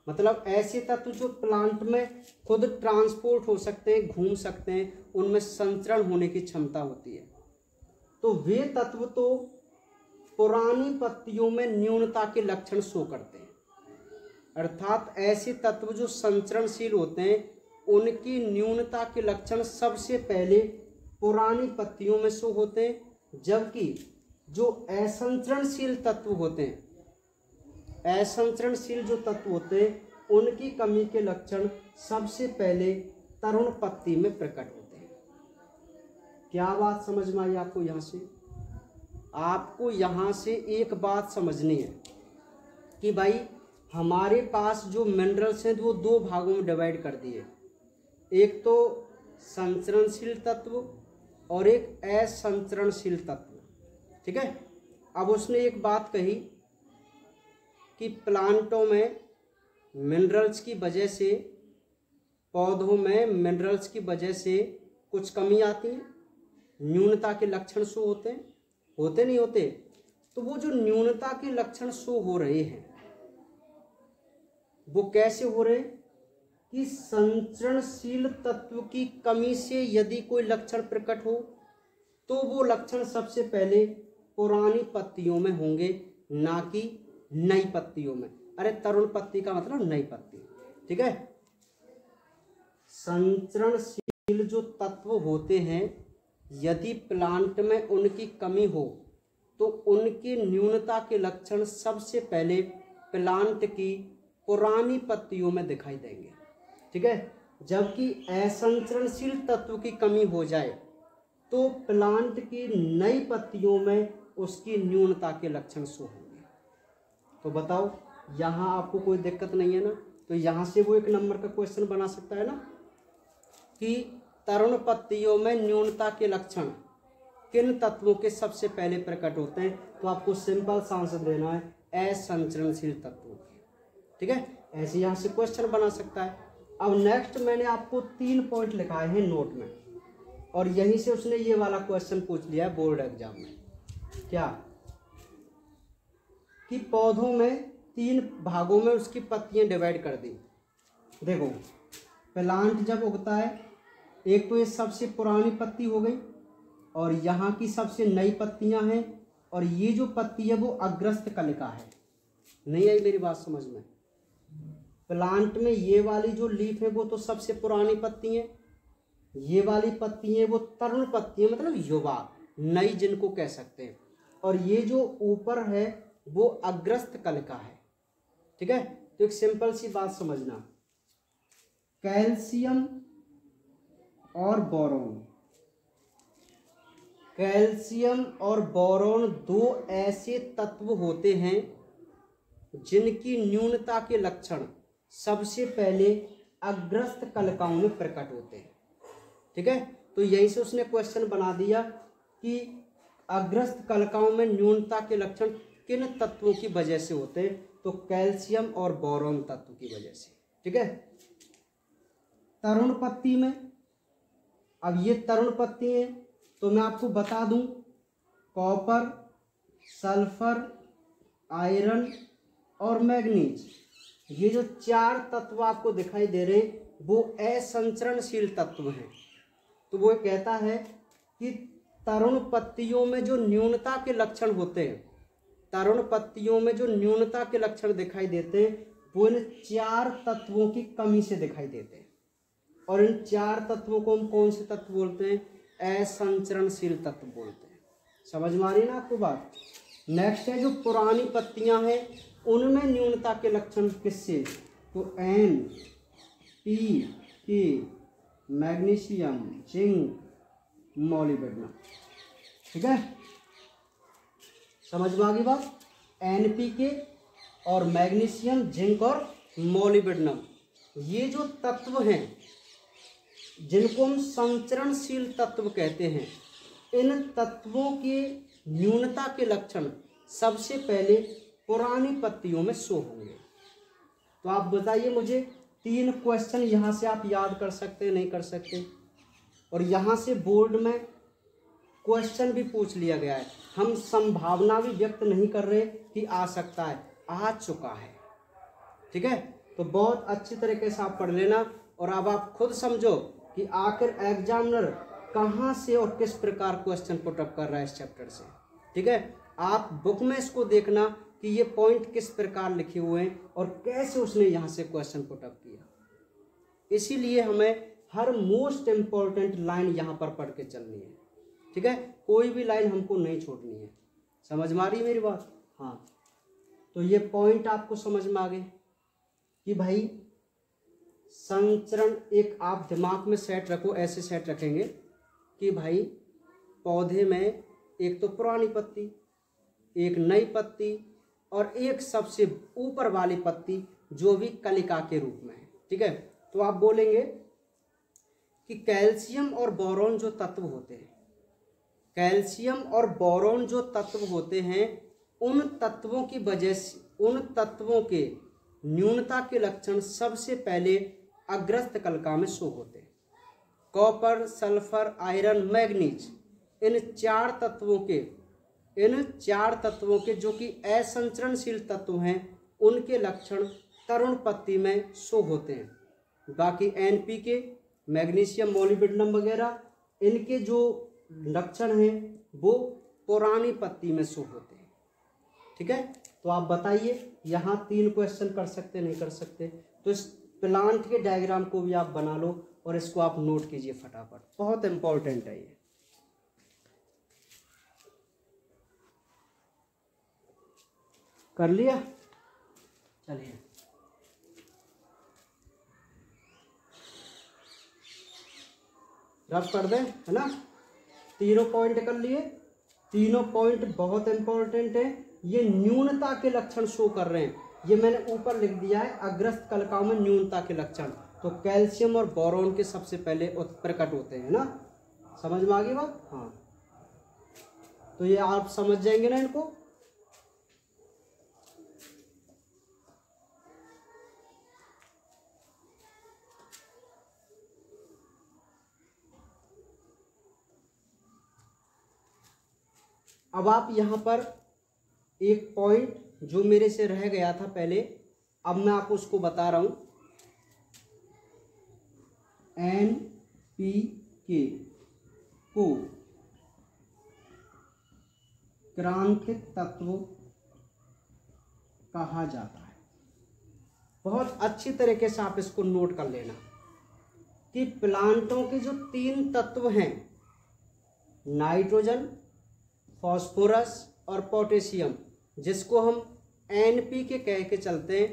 मतलब ऐसे तत्व जो प्लांट में खुद ट्रांसपोर्ट हो सकते हैं, घूम सकते हैं, उनमें संचरण होने की क्षमता होती है, तो वे तत्व तो पुरानी पत्तियों में न्यूनता के लक्षण शो करते हैं। अर्थात ऐसे तत्व जो संचरणशील होते हैं उनकी न्यूनता के लक्षण सबसे पहले पुरानी पत्तियों में शो होते हैं, जबकि जो असंचरणशील तत्व होते हैं, असंचरणशील जो तत्व होते हैं उनकी कमी के लक्षण सबसे पहले तरुण पत्ती में प्रकट होते हैं। क्या बात समझ में आई आपको? यहाँ से आपको यहाँ से एक बात समझनी है कि भाई हमारे पास जो मिनरल्स हैं वो 2 भागों में डिवाइड कर दिए, एक तो संचरणशील तत्व और एक असंचरणशील तत्व। ठीक है, अब उसने एक बात कही कि प्लांटों में मिनरल्स की वजह से, पौधों में मिनरल्स की वजह से कुछ कमी आती है, न्यूनता के लक्षण शो होते हैं, होते नहीं होते? तो वो जो न्यूनता के लक्षण शो हो रहे हैं वो कैसे हो रहे हैं कि संचरणशील तत्व की कमी से यदि कोई लक्षण प्रकट हो तो वो लक्षण सबसे पहले पुरानी पत्तियों में होंगे, ना कि नई पत्तियों में। अरे तरुण पत्ती का मतलब नई पत्ती। ठीक है, संचरणशील जो तत्व होते हैं यदि प्लांट में उनकी कमी हो तो उनकी न्यूनता के लक्षण सबसे पहले प्लांट की पुरानी पत्तियों में दिखाई देंगे। ठीक है, जबकि असंचरणशील तत्व की कमी हो जाए तो प्लांट की नई पत्तियों में उसकी न्यूनता के लक्षण शो होंगे। तो बताओ यहाँ आपको कोई दिक्कत नहीं है ना? तो यहाँ से वो 1 नंबर का क्वेश्चन बना सकता है ना कि तरुण पत्तियों में न्यूनता के लक्षण किन तत्वों के सबसे पहले प्रकट होते हैं? तो आपको सिंपल सा आंसर देना है असंचरणशील तत्वों के। ठीक है, ऐसे यहाँ से क्वेश्चन बना सकता है। अब नेक्स्ट मैंने आपको 3 पॉइंट लिखाए हैं नोट में और यहीं से उसने ये वाला क्वेश्चन पूछ लिया है बोर्ड एग्जाम में। क्या कि पौधों में 3 भागों में उसकी पत्तियां डिवाइड कर दी। देखो प्लांट जब उगता है, एक तो ये सबसे पुरानी पत्ती हो गई और यहाँ की सबसे नई पत्तियां हैं और ये जो पत्ती है वो अग्रस्त कलिका है। नहीं आई मेरी बात समझ में? प्लांट में ये वाली जो लीफ है वो तो सबसे पुरानी पत्ती है, ये वाली पत्ती है वो तरुण पत्ती है, मतलब युवा नई जिनको कह सकते हैं, और ये जो ऊपर है वो अग्रस्त कलिका है। ठीक है, तो एक सिंपल सी बात समझना, कैल्शियम और बोरोन, कैल्शियम और बोरोन 2 ऐसे तत्व होते हैं जिनकी न्यूनता के लक्षण सबसे पहले अग्रस्त कलिकाओं में प्रकट होते हैं। ठीक है, तो यहीं से उसने क्वेश्चन बना दिया कि अग्रस्त कलिकाओं में न्यूनता के लक्षण किन तत्वों की वजह से होते हैं, तो कैल्शियम और बोरॉन तत्व की वजह से। ठीक है। तरुण पत्ती में, अब ये तरुण पत्ती है तो मैं आपको बता दूं, कॉपर, सल्फर, आयरन और मैग्नीज, ये जो 4 तत्व आपको दिखाई दे रहे हैं वो असंचरणशील तत्व हैं। तो वो कहता है कि तरुण पत्तियों में जो न्यूनता के लक्षण होते हैं, तरुण पत्तियों में जो न्यूनता के लक्षण दिखाई देते हैं वो इन 4 तत्वों की कमी से दिखाई देते हैं। और इन 4 तत्वों को हम कौन से तत्व बोलते हैं? असंचरणशील तत्व बोलते हैं। समझ में आ रही ना आपको बात? नेक्स्ट है जो पुरानी पत्तियां हैं उनमें न्यूनता के लक्षण किससे? तो एन, पी, के, मैग्नीशियम, जिंक, मॉलिब्डेनम। ठीक है, समझ में आ गई बात? एनपीके और मैग्नीशियम, जिंक और मॉलिब्डेनम, ये जो तत्व हैं जिनको हम संचरणशील तत्व कहते हैं, इन तत्वों के न्यूनता के लक्षण सबसे पहले पुरानी पत्तियों में शो होंगे। तो आप बताइए मुझे, 3 क्वेश्चन यहाँ से आप याद कर सकते हैं, नहीं कर सकते? और यहाँ से बोर्ड में क्वेश्चन भी पूछ लिया गया है। हम संभावना भी व्यक्त नहीं कर रहे कि आ सकता है, आ चुका है। ठीक है, तो बहुत अच्छी तरीके से आप पढ़ लेना और अब आप खुद समझो कि आखिर एग्जामिनर कहाँ से और किस प्रकार क्वेश्चन पुट अप कर रहा है इस चैप्टर से। ठीक है, आप बुक में इसको देखना कि ये पॉइंट किस प्रकार लिखे हुए हैं और कैसे उसने यहाँ से क्वेश्चन पुट अप किया। इसीलिए हमें हर मोस्ट इम्पॉर्टेंट लाइन यहाँ पर पढ़ के चलनी है। ठीक है, कोई भी लाइन हमको नहीं छोड़नी है। समझ में आ रही है मेरी बात? हाँ, तो ये पॉइंट आपको समझ में आ गए कि भाई संचरण, एक आप दिमाग में सेट रखो, ऐसे सेट रखेंगे कि भाई पौधे में एक तो पुरानी पत्ती, एक नई पत्ती और एक सबसे ऊपर वाली पत्ती जो भी कलिका के रूप में है। ठीक है, तो आप बोलेंगे कि कैल्शियम और बोरॉन जो तत्व होते हैं, कैल्शियम और बोरॉन जो तत्व होते हैं, उन तत्वों की वजह से, उन तत्वों के न्यूनता के लक्षण सबसे पहले अग्रस्त कलिका में शो होते हैं। कॉपर, सल्फर, आयरन, मैग्नीज, इन 4 तत्वों के जो कि असंचरणशील तत्व हैं उनके लक्षण तरुण पत्ती में शो होते हैं। बाकी एनपीके, मैग्नीशियम, मॉलिब्डेनम वगैरह, इनके जो लक्षण हैं वो पुरानी पत्ती में शो होते हैं। ठीक है, तो आप बताइए, यहाँ 3 क्वेश्चन कर सकते नहीं कर सकते? तो इस प्लांट के डायग्राम को भी आप बना लो और इसको आप नोट कीजिए फटाफट, बहुत इंपॉर्टेंट है ये। कर लिया? चलिए, रफ कर दें, है ना? तीनों पॉइंट कर लिए। तीनों पॉइंट बहुत इंपॉर्टेंट है। ये न्यूनता के लक्षण शो कर रहे हैं, ये मैंने ऊपर लिख दिया है, अग्रस्त कलिकाओं में न्यूनता के लक्षण। तो कैल्शियम और बोरॉन के सबसे पहले प्रकट होते हैं ना। समझ में आ गई बात? हाँ, तो ये आप समझ जाएंगे ना इनको। अब आप यहाँ पर एक पॉइंट जो मेरे से रह गया था पहले, अब मैं आपको उसको बता रहा हूं। NPK को क्रांतिक तत्व कहा जाता है। बहुत अच्छी तरीके से आप इसको नोट कर लेना कि प्लांटों के जो 3 तत्व हैं, नाइट्रोजन, फास्फोरस और पोटेशियम, जिसको हम NPK कह के चलते हैं,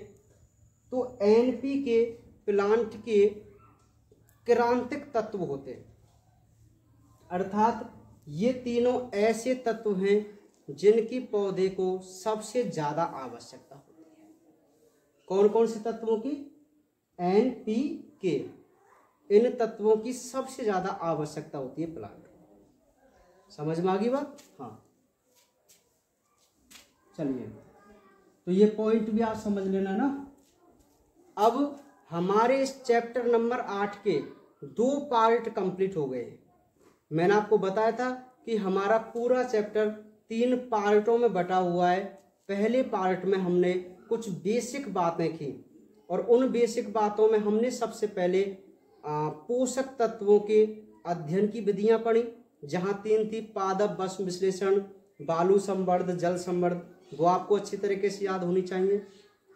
तो NPK प्लांट के क्रांतिक तत्व होते हैं। अर्थात ये तीनों ऐसे तत्व हैं जिनकी पौधे को सबसे ज़्यादा आवश्यकता होती है। कौन कौन से तत्वों की? NPK। इन तत्वों की सबसे ज़्यादा आवश्यकता होती है प्लांट को। समझ में आ गई बात? हाँ चलिए, तो ये पॉइंट भी आप समझ लेना ना। अब हमारे इस चैप्टर नंबर 8 के 2 पार्ट कंप्लीट हो गए। मैंने आपको बताया था कि हमारा पूरा चैप्टर 3 पार्टों में बटा हुआ है। पहले पार्ट में हमने कुछ बेसिक बातें की और उन बेसिक बातों में हमने सबसे पहले पोषक तत्वों के अध्ययन की विधियां पढ़ी, जहां 3 थी: पादप, वस्म विश्लेषण, बालू संवर्ध, जल संवर्ध। वो आपको अच्छी तरीके से याद होनी चाहिए।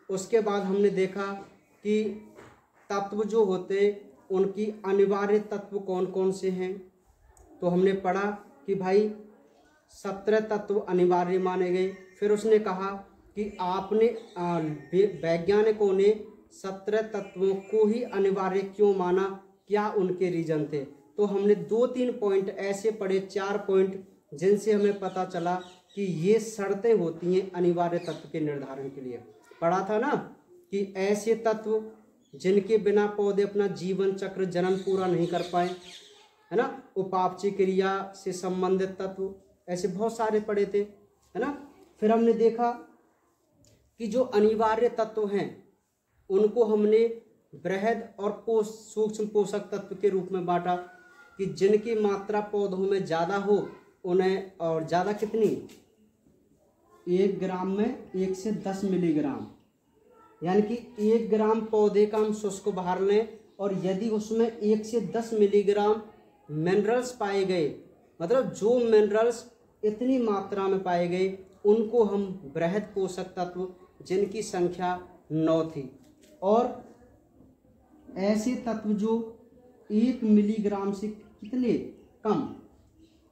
उसके बाद हमने देखा कि तत्व जो होते उनकी अनिवार्य तत्व कौन कौन से हैं। तो हमने पढ़ा कि भाई 17 तत्व अनिवार्य माने गए। फिर उसने कहा कि आपने वैज्ञानिकों ने 17 तत्वों को ही अनिवार्य क्यों माना, क्या उनके रीजन थे। तो हमने 2-3 पॉइंट ऐसे पढ़े, 4 पॉइंट, जिनसे हमें पता चला कि ये शर्तें होती हैं अनिवार्य तत्व के निर्धारण के लिए। पढ़ा था ना कि ऐसे तत्व जिनके बिना पौधे अपना जीवन चक्र जनन पूरा नहीं कर पाए, है ना। उपापचय क्रिया से संबंधित तत्व, ऐसे बहुत सारे पढ़े थे, है ना। फिर हमने देखा कि जो अनिवार्य तत्व हैं उनको हमने बृहद और सूक्ष्म पोषक तत्व के रूप में बांटा कि जिनकी मात्रा पौधों में ज़्यादा हो उन्हें, और ज़्यादा कितनी, 1 ग्राम में 1 से 10 मिलीग्राम, यानी कि 1 ग्राम पौधे का हम शुष्क बाहर लें और यदि उसमें 1 से 10 मिलीग्राम मिनरल्स पाए गए, मतलब जो मिनरल्स इतनी मात्रा में पाए गए, उनको हम बृहद पोषक तत्व, जिनकी संख्या 9 थी। और ऐसे तत्व जो 1 मिलीग्राम से कितने कम,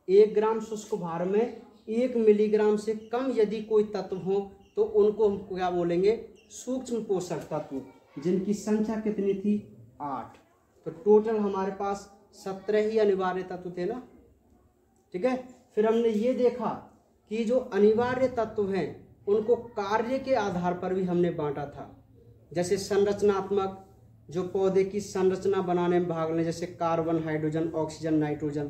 1 ग्राम शुष्क भार में 1 मिलीग्राम से कम यदि कोई तत्व हो तो उनको हम क्या बोलेंगे, सूक्ष्म पोषक तत्व, जिनकी संख्या कितनी थी, 8। तो टोटल हमारे पास 17 ही अनिवार्य तत्व थे ना, ठीक है। फिर हमने ये देखा कि जो अनिवार्य तत्व हैं उनको कार्य के आधार पर भी हमने बांटा था। जैसे संरचनात्मक, जो पौधे की संरचना बनाने में भाग लें, जैसे कार्बन, हाइड्रोजन, ऑक्सीजन, नाइट्रोजन,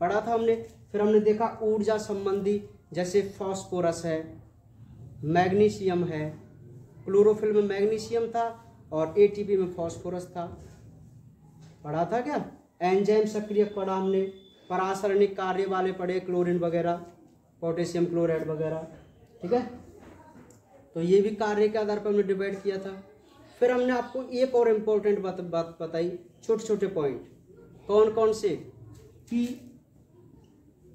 पढ़ा था हमने। फिर हमने देखा ऊर्जा संबंधी, जैसे फास्फोरस है, मैग्नीशियम है, क्लोरोफिल में मैग्नीशियम था और एटीपी में फास्फोरस था, पढ़ा था क्या। एंजाइम सक्रियक पढ़ा हमने, परासरणिक कार्य वाले पढ़े, क्लोरीन वगैरह, पोटेशियम क्लोराइड वगैरह, ठीक है। तो ये भी कार्य के आधार पर हमने डिवाइड किया था। फिर हमने आपको एक और इम्पोर्टेंट बात बताई, छोटे छोटे पॉइंट, कौन कौन से, कि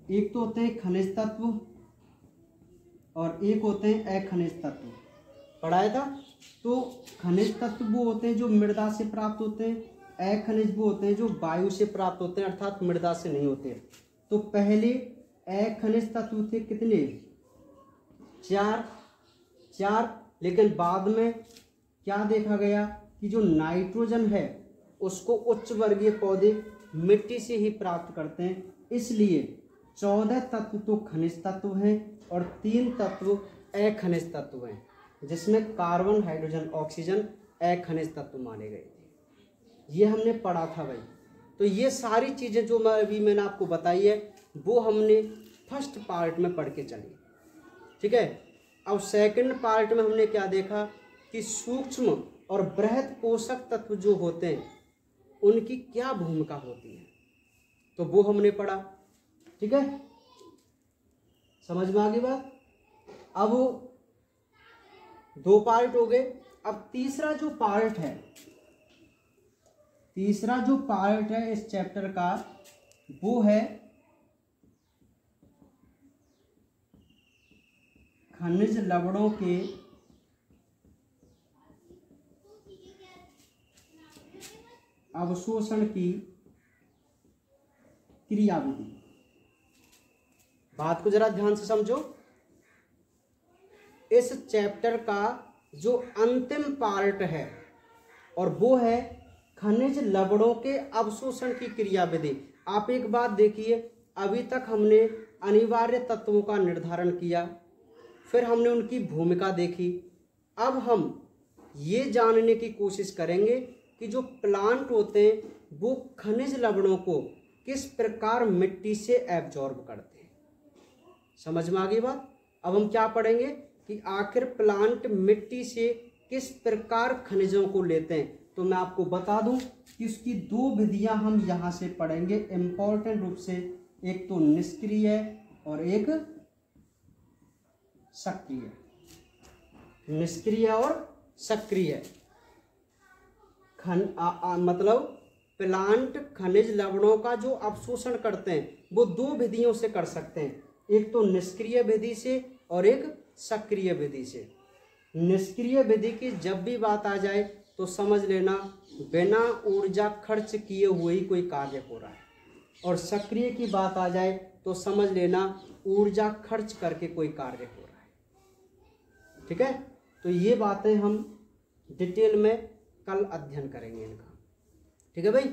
एक तो होते हैं खनिज तत्व और एक होते हैं अखनिज तत्व, पढ़ाया था। तो खनिज तत्व वो होते हैं जो मृदा से प्राप्त होते हैं, अखनिज वो होते हैं जो वायु से प्राप्त होते हैं, अर्थात मृदा से नहीं होते। तो पहले अखनिज तत्व थे कितने, 4, लेकिन बाद में क्या देखा गया कि जो नाइट्रोजन है उसको उच्च वर्गीय पौधे मिट्टी से ही प्राप्त करते हैं, इसलिए 14 तत्व तो खनिज तत्व हैं और 3 तत्व अखनिज तत्व हैं, जिसमें कार्बन, हाइड्रोजन, ऑक्सीजन अखनिज तत्व माने गए थे। ये हमने पढ़ा था भाई। तो ये सारी चीज़ें जो मैंने आपको बताई है वो हमने फर्स्ट पार्ट में पढ़ के चली, ठीक है। अब सेकंड पार्ट में हमने क्या देखा कि सूक्ष्म और बृहद पोषक तत्व जो होते हैं उनकी क्या भूमिका होती है, तो वो हमने पढ़ा, ठीक है। समझ में आ गई बात। अब 2 पार्ट हो गए। अब तीसरा जो पार्ट है इस चैप्टर का, वो है खनिज लवणों के अवशोषण की क्रियाविधि। बात को जरा ध्यान से समझो। इस चैप्टर का जो अंतिम पार्ट है और वो है खनिज लवणों के अवशोषण की क्रियाविधि। आप एक बात देखिए, अभी तक हमने अनिवार्य तत्वों का निर्धारण किया, फिर हमने उनकी भूमिका देखी। अब हम ये जानने की कोशिश करेंगे कि जो प्लांट होते हैं वो खनिज लवणों को किस प्रकार मिट्टी से एब्जॉर्ब करते हैं। समझ में आ गई बात। अब हम क्या पढ़ेंगे कि आखिर प्लांट मिट्टी से किस प्रकार खनिजों को लेते हैं। तो मैं आपको बता दूं कि उसकी दो विधियां हम यहाँ से पढ़ेंगे इम्पोर्टेंट रूप से, एक तो निष्क्रिय और एक सक्रिय। निष्क्रिय और सक्रिय मतलब प्लांट खनिज लवणों का जो अवशोषण करते हैं वो दो विधियों से कर सकते हैं, एक तो निष्क्रिय विधि से और एक सक्रिय विधि से। निष्क्रिय विधि की जब भी बात आ जाए तो समझ लेना बिना ऊर्जा खर्च किए हुए ही कोई कार्य हो रहा है, और सक्रिय की बात आ जाए तो समझ लेना ऊर्जा खर्च करके कोई कार्य हो रहा है। ठीक है, तो ये बातें हम डिटेल में कल अध्ययन करेंगे इनका। ठीक है भाई,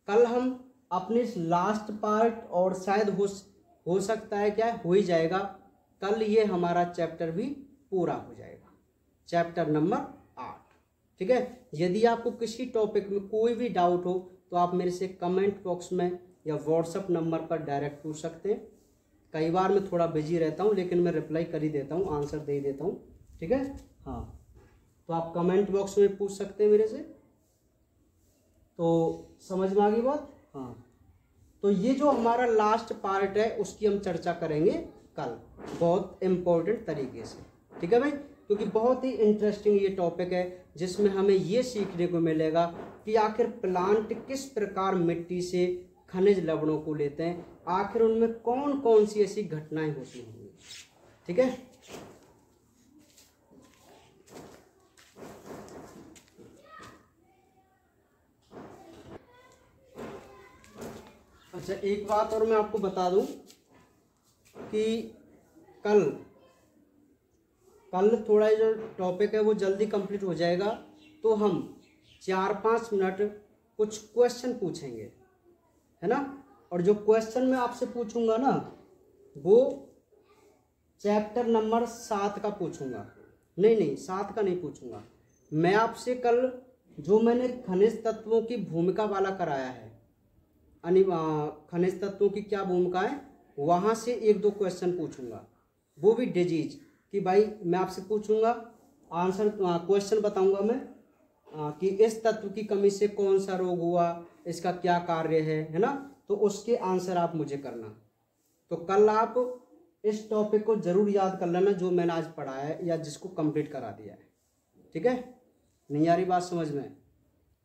कल हम अपने लास्ट पार्ट, और शायद हो सकता है क्या हो ही जाएगा कल, ये हमारा चैप्टर भी पूरा हो जाएगा, चैप्टर नंबर 8। ठीक है, यदि आपको किसी टॉपिक में कोई भी डाउट हो तो आप मेरे से कमेंट बॉक्स में या व्हाट्सएप नंबर पर डायरेक्ट पूछ सकते हैं। कई बार मैं थोड़ा बिजी रहता हूँ लेकिन मैं रिप्लाई कर ही देता हूँ, आंसर दे ही देता हूँ। ठीक है, हाँ, तो आप कमेंट बॉक्स में पूछ सकते हैं मेरे से। तो समझ में आ गई बात। हाँ, तो ये जो हमारा लास्ट पार्ट है उसकी हम चर्चा करेंगे कल बहुत इम्पोर्टेंट तरीके से। ठीक है भाई, क्योंकि बहुत ही इंटरेस्टिंग ये टॉपिक है जिसमें हमें ये सीखने को मिलेगा कि आखिर प्लांट किस प्रकार मिट्टी से खनिज लवणों को लेते हैं, आखिर उनमें कौन कौन सी ऐसी घटनाएं होती होंगी। ठीक है, अच्छा एक बात और मैं आपको बता दूं कि कल थोड़ा जो टॉपिक है वो जल्दी कंप्लीट हो जाएगा, तो हम 4-5 मिनट कुछ क्वेश्चन पूछेंगे, है ना। और जो क्वेश्चन मैं आपसे पूछूंगा ना वो चैप्टर नंबर 7 का पूछूंगा। नहीं 7 का नहीं पूछूंगा, मैं आपसे कल जो मैंने खनिज तत्वों की भूमिका वाला कराया है, खनिज तत्वों की क्या भूमिका है, वहाँ से 1-2 क्वेश्चन पूछूंगा, वो भी डिजीज कि भाई मैं आपसे पूछूंगा आंसर, क्वेश्चन बताऊंगा मैं कि इस तत्व की कमी से कौन सा रोग हुआ, इसका क्या कार्य है ना, तो उसके आंसर आप मुझे करना। तो कल आप इस टॉपिक को जरूर याद कर लेना जो मैंने आज पढ़ाया है या जिसको कंप्लीट करा दिया है। ठीक है, नहीं आ रही बात समझ में।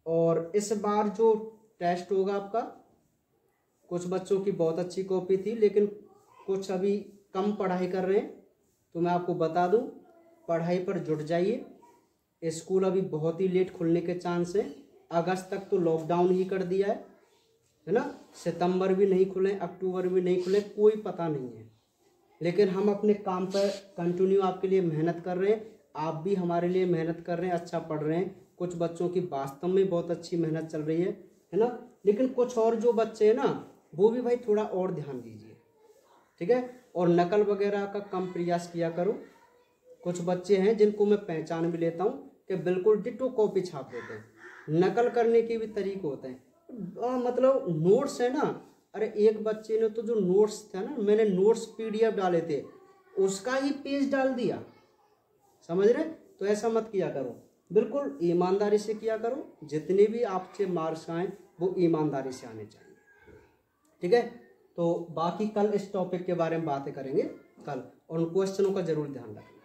और इस बार जो टेस्ट होगा आपका, कुछ बच्चों की बहुत अच्छी कॉपी थी लेकिन कुछ अभी कम पढ़ाई कर रहे हैं, तो मैं आपको बता दूं पढ़ाई पर जुट जाइए। स्कूल अभी बहुत ही लेट खुलने के चांस हैं, अगस्त तक तो लॉकडाउन ही कर दिया है ना, सितंबर भी नहीं खुले, अक्टूबर भी नहीं खुले, कोई पता नहीं है। लेकिन हम अपने काम पर कंटिन्यू आपके लिए मेहनत कर रहे हैं, आप भी हमारे लिए मेहनत कर रहे हैं, अच्छा पढ़ रहे हैं। कुछ बच्चों की वास्तव में बहुत अच्छी मेहनत चल रही है ना, लेकिन कुछ और जो बच्चे हैं ना वो भी भाई थोड़ा और ध्यान दीजिए। ठीक है, और नकल वगैरह का कम प्रयास किया करो। कुछ बच्चे हैं जिनको मैं पहचान भी लेता हूँ कि बिल्कुल डिटो कॉपी छाप देते हैं, नकल करने के भी तरीके होते हैं। मतलब नोट्स है ना, अरे एक बच्चे ने तो जो नोट्स था ना, मैंने नोट्स PDF डाले थे उसका ही पेज डाल दिया, समझ रहे। तो ऐसा मत किया करो, बिल्कुल ईमानदारी से किया करो, जितने भी आपसे मार्क्स आए वो ईमानदारी से आने चाहिए। ठीक है, तो बाकी कल इस टॉपिक के बारे में बातें करेंगे कल, और उन क्वेश्चनों का जरूर ध्यान रखें।